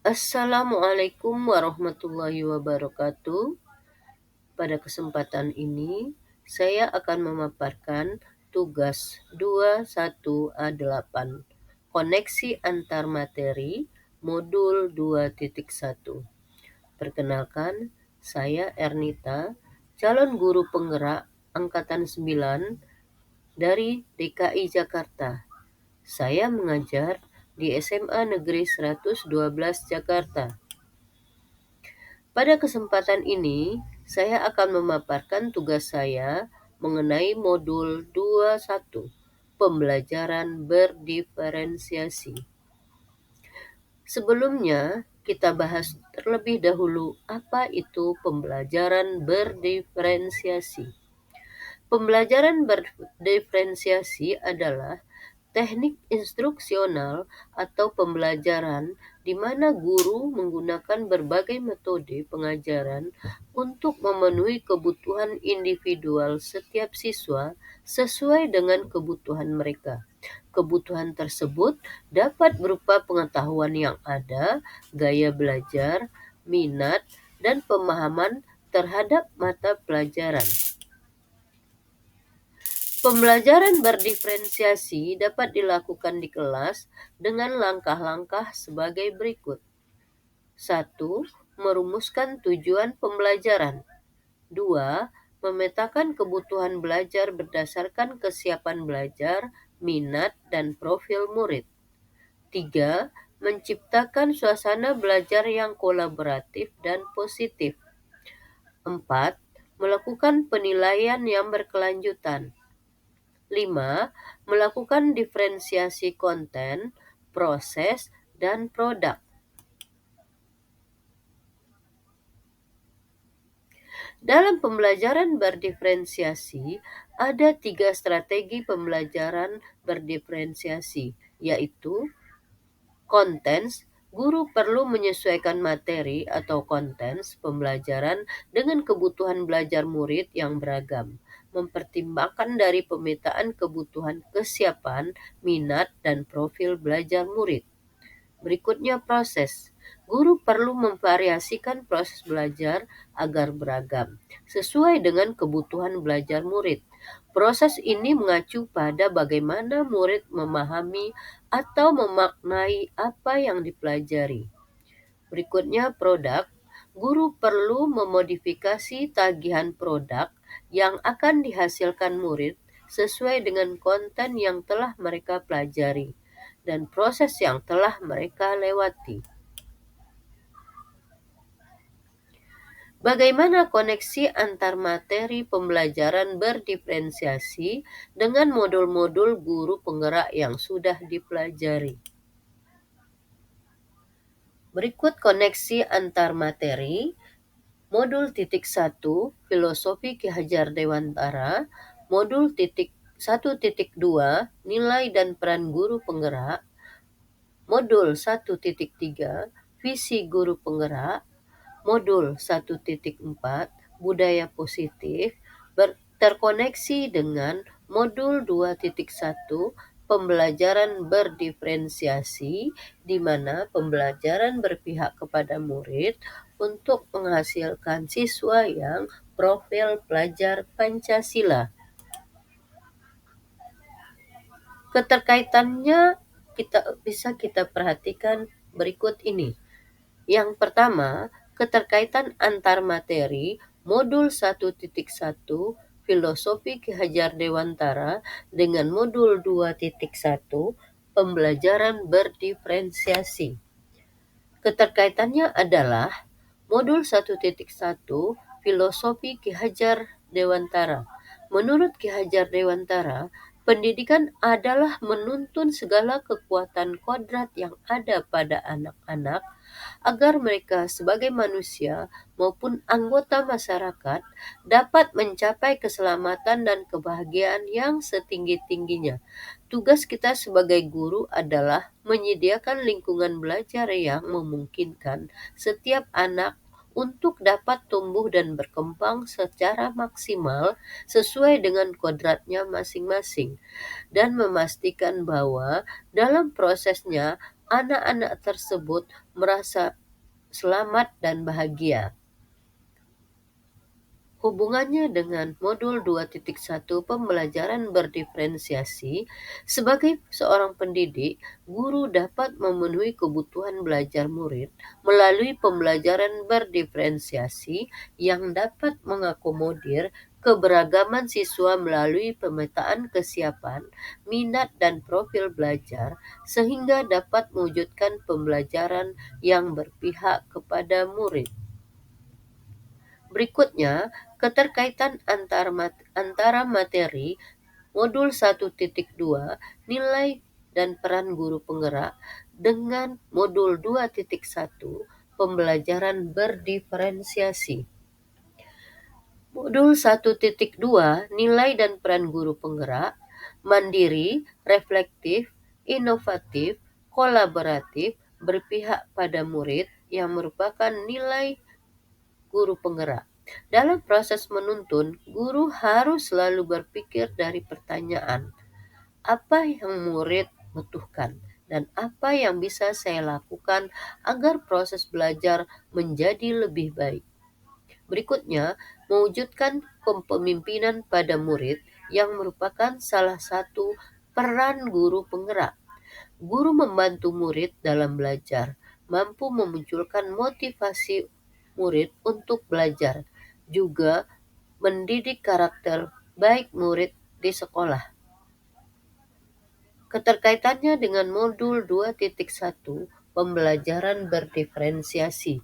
Assalamualaikum warahmatullahi wabarakatuh. Pada kesempatan ini, saya akan memaparkan tugas 21A8, koneksi antar materi, modul 2.1. Perkenalkan, saya Ernita, calon guru penggerak angkatan 9 dari DKI Jakarta. Saya mengajar di SMA Negeri 112 Jakarta. Pada kesempatan ini, saya akan memaparkan tugas saya mengenai modul 21, pembelajaran berdiferensiasi. Sebelumnya, kita bahas terlebih dahulu apa itu pembelajaran berdiferensiasi. Pembelajaran berdiferensiasi adalah teknik instruksional atau pembelajaran di mana guru menggunakan berbagai metode pengajaran untuk memenuhi kebutuhan individual setiap siswa sesuai dengan kebutuhan mereka. Kebutuhan tersebut dapat berupa pengetahuan yang ada, gaya belajar, minat, dan pemahaman terhadap mata pelajaran. Pembelajaran berdiferensiasi dapat dilakukan di kelas dengan langkah-langkah sebagai berikut. 1. Merumuskan tujuan pembelajaran. 2. Memetakan kebutuhan belajar berdasarkan kesiapan belajar, minat, dan profil murid. 3. Menciptakan suasana belajar yang kolaboratif dan positif. 4. Melakukan penilaian yang berkelanjutan. 5. Melakukan diferensiasi konten, proses, dan produk. Dalam pembelajaran berdiferensiasi, ada 3 strategi pembelajaran berdiferensiasi, yaitu kontens. Guru perlu menyesuaikan materi atau kontens pembelajaran dengan kebutuhan belajar murid yang beragam, mempertimbangkan dari pemetaan kebutuhan kesiapan, minat, dan profil belajar murid. Berikutnya proses. Guru perlu memvariasikan proses belajar agar beragam, sesuai dengan kebutuhan belajar murid. Proses ini mengacu pada bagaimana murid memahami atau memaknai apa yang dipelajari. Berikutnya produk. Guru perlu memodifikasi tagihan produk yang akan dihasilkan murid sesuai dengan konten yang telah mereka pelajari dan proses yang telah mereka lewati. Bagaimana koneksi antar materi pembelajaran berdiferensiasi dengan modul-modul guru penggerak yang sudah dipelajari? Berikut koneksi antar materi. Modul titik 1, Filosofi Ki Hajar Dewantara. Modul titik 1.2, Nilai dan Peran Guru Penggerak. Modul 1.3, Visi Guru Penggerak. Modul 1.4, Budaya Positif, terkoneksi dengan modul 2.1, Pembelajaran berdiferensiasi, di mana pembelajaran berpihak kepada murid untuk menghasilkan siswa yang profil pelajar Pancasila. Keterkaitannya bisa kita perhatikan berikut ini. Yang pertama, keterkaitan antar materi modul 1.1 Filosofi Ki Hajar Dewantara dengan modul 2.1 Pembelajaran berdiferensiasi. Keterkaitannya adalah modul 1.1 Filosofi Ki Hajar Dewantara. Menurut Ki Hajar Dewantara, pendidikan adalah menuntun segala kekuatan kodrat yang ada pada anak-anak agar mereka sebagai manusia maupun anggota masyarakat dapat mencapai keselamatan dan kebahagiaan yang setinggi-tingginya. Tugas kita sebagai guru adalah menyediakan lingkungan belajar yang memungkinkan setiap anak untuk dapat tumbuh dan berkembang secara maksimal sesuai dengan kodratnya masing-masing, dan memastikan bahwa dalam prosesnya anak-anak tersebut merasa selamat dan bahagia. Hubungannya dengan modul 2.1 pembelajaran berdiferensiasi, sebagai seorang pendidik, guru dapat memenuhi kebutuhan belajar murid melalui pembelajaran berdiferensiasi yang dapat mengakomodir keberagaman siswa melalui pemetaan kesiapan, minat, dan profil belajar, sehingga dapat mewujudkan pembelajaran yang berpihak kepada murid. Berikutnya, keterkaitan antara materi modul 1.2 nilai dan peran guru penggerak dengan modul 2.1 pembelajaran berdiferensiasi. Modul 1.2 nilai dan peran guru penggerak mandiri, reflektif, inovatif, kolaboratif, berpihak pada murid yang merupakan nilai guru penggerak. Dalam proses menuntun, guru harus selalu berpikir dari pertanyaan, apa yang murid butuhkan dan apa yang bisa saya lakukan agar proses belajar menjadi lebih baik. Berikutnya, mewujudkan kepemimpinan pada murid yang merupakan salah satu peran guru penggerak. Guru membantu murid dalam belajar, mampu memunculkan motivasi murid untuk belajar, juga mendidik karakter baik murid di sekolah. Keterkaitannya dengan modul 2.1 pembelajaran berdiferensiasi.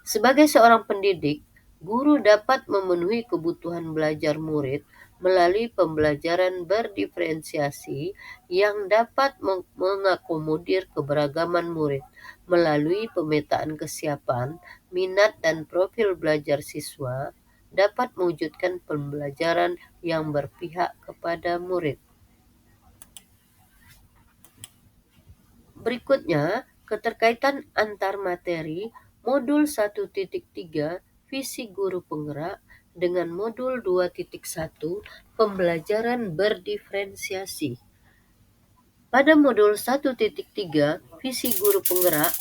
Sebagai seorang pendidik, guru dapat memenuhi kebutuhan belajar murid melalui pembelajaran berdiferensiasi yang dapat mengakomodir keberagaman murid melalui pemetaan kesiapan, minat, dan profil belajar siswa, dapat mewujudkan pembelajaran yang berpihak kepada murid. Berikutnya, keterkaitan antar materi modul 1.3 visi guru penggerak dengan modul 2.1 pembelajaran berdiferensiasi. Pada modul 1.3 visi guru penggerak,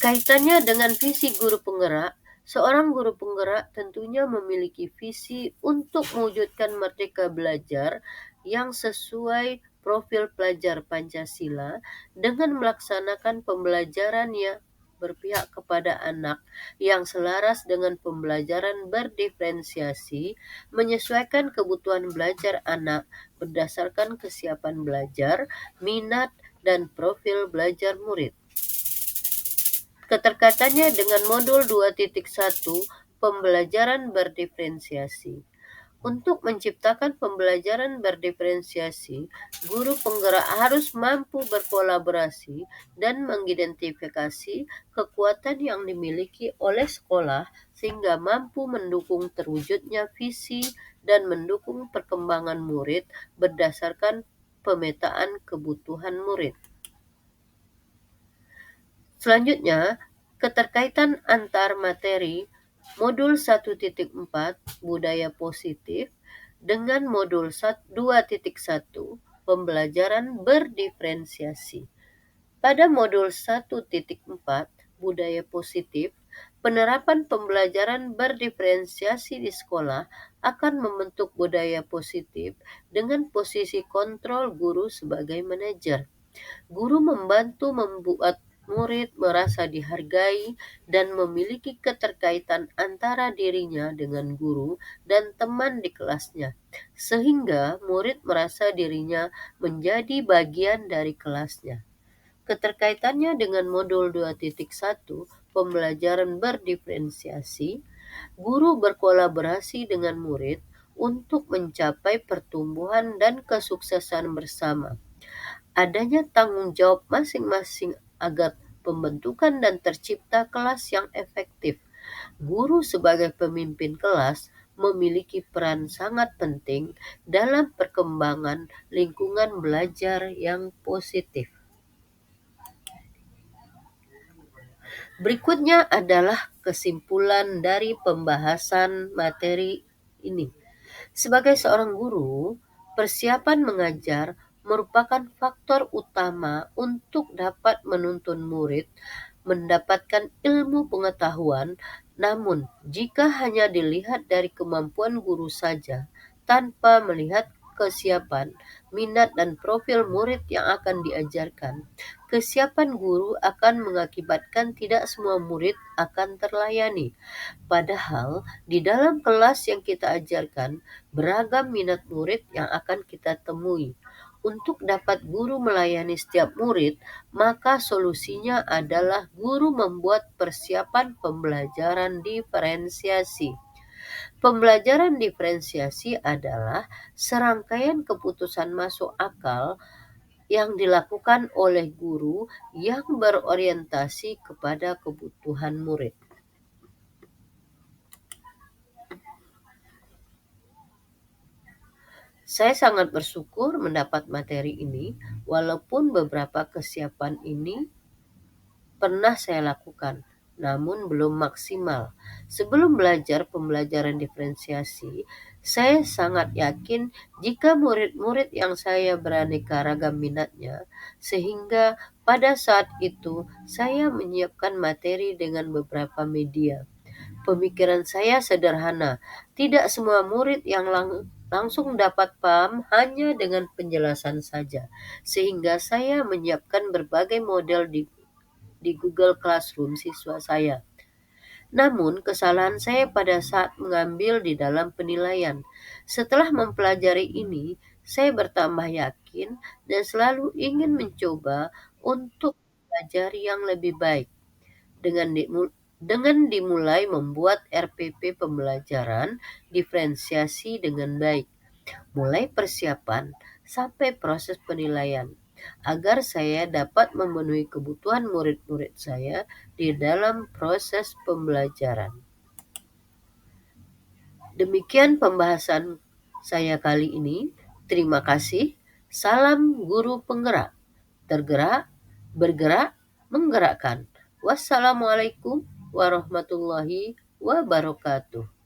kaitannya dengan visi guru penggerak, seorang guru penggerak tentunya memiliki visi untuk mewujudkan merdeka belajar yang sesuai profil pelajar Pancasila dengan melaksanakan pembelajaran yang berpihak kepada anak yang selaras dengan pembelajaran berdiferensiasi, menyesuaikan kebutuhan belajar anak berdasarkan kesiapan belajar, minat, dan profil belajar murid. Keterkaitannya dengan modul 2.1 pembelajaran berdiferensiasi. Untuk menciptakan pembelajaran berdiferensiasi, guru penggerak harus mampu berkolaborasi dan mengidentifikasi kekuatan yang dimiliki oleh sekolah sehingga mampu mendukung terwujudnya visi dan mendukung perkembangan murid berdasarkan pemetaan kebutuhan murid. Selanjutnya, keterkaitan antar materi modul 1.4 budaya positif dengan modul 2.1 pembelajaran berdiferensiasi. Pada modul 1.4 budaya positif, penerapan pembelajaran berdiferensiasi di sekolah akan membentuk budaya positif dengan posisi kontrol guru sebagai manajer. Guru membantu membuat murid merasa dihargai dan memiliki keterkaitan antara dirinya dengan guru dan teman di kelasnya, sehingga murid merasa dirinya menjadi bagian dari kelasnya. Keterkaitannya dengan modul 2.1 pembelajaran berdiferensiasi, guru berkolaborasi dengan murid untuk mencapai pertumbuhan dan kesuksesan bersama. Adanya tanggung jawab masing-masing agar pembentukan dan tercipta kelas yang efektif. Guru sebagai pemimpin kelas memiliki peran sangat penting dalam perkembangan lingkungan belajar yang positif. Berikutnya adalah kesimpulan dari pembahasan materi ini. Sebagai seorang guru, persiapan mengajar merupakan faktor utama untuk dapat menuntun murid mendapatkan ilmu pengetahuan. Namun, jika hanya dilihat dari kemampuan guru saja, tanpa melihat kesiapan, minat, dan profil murid yang akan diajarkan, kesiapan guru akan mengakibatkan tidak semua murid akan terlayani. Padahal di dalam kelas yang kita ajarkan, beragam minat murid yang akan kita temui. Untuk dapat guru melayani setiap murid, maka solusinya adalah guru membuat persiapan pembelajaran diferensiasi. Pembelajaran diferensiasi adalah serangkaian keputusan masuk akal yang dilakukan oleh guru yang berorientasi kepada kebutuhan murid. Saya sangat bersyukur mendapat materi ini, walaupun beberapa kesiapan ini pernah saya lakukan, namun belum maksimal. Sebelum belajar pembelajaran diferensiasi, saya sangat yakin jika murid-murid yang saya beraneka ragam minatnya, sehingga pada saat itu saya menyiapkan materi dengan beberapa media. Pemikiran saya sederhana, tidak semua murid yang langsung dapat paham hanya dengan penjelasan saja, sehingga saya menyiapkan berbagai model di Google Classroom siswa saya. Namun, kesalahan saya pada saat mengambil di dalam penilaian. Setelah mempelajari ini, saya bertambah yakin dan selalu ingin mencoba untuk belajar yang lebih baik. Dengan dimulai membuat RPP pembelajaran diferensiasi dengan baik, mulai persiapan sampai proses penilaian, agar saya dapat memenuhi kebutuhan murid-murid saya di dalam proses pembelajaran. Demikian pembahasan saya kali ini. Terima kasih. Salam guru penggerak. Tergerak, bergerak, menggerakkan. Wassalamualaikum warahmatullahi wabarakatuh.